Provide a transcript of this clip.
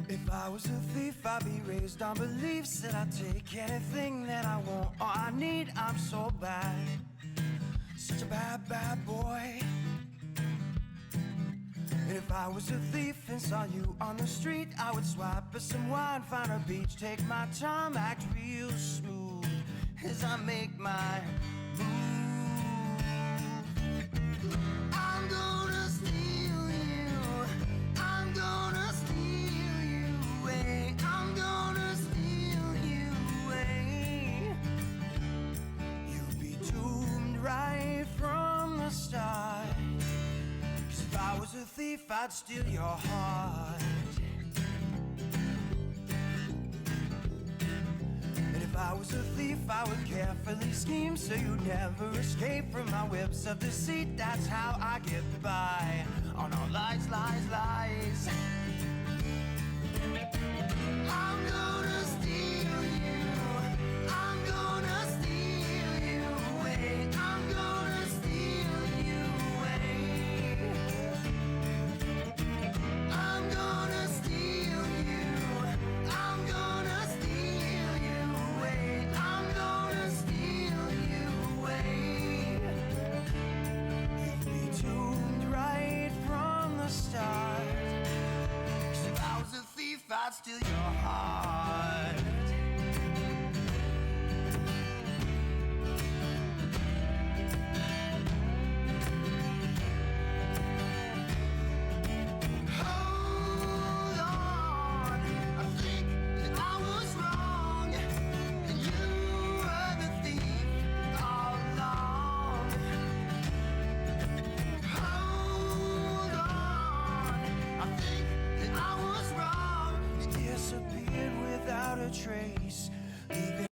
If I was a thief, I'd be raised on beliefs that I take anything that I want or I need. I'm so bad, such a bad, bad boy. And if I was a thief and saw you on the street, I would swipe for some wine, find a beach, take my time, act real smooth as I make my move. I'm gonna steal you, I'm gonna steal you away, I'm gonna steal you away. You'd be doomed right from the start. If I was a thief, I'd steal your heart. And if I was a thief, I would carefully scheme so you'd never escape from my webs of deceit. That's how I get by on all lies, lies, lies. I'm gonna steal you, I'm gonna steal you away, I'm gonna steal you away. I'm gonna steal you, I'm gonna steal you away, I'm gonna steal you away. You'd be doomed right from the start. 'Cause if I was a thief, I'd steal your heart. Without a trace, leaving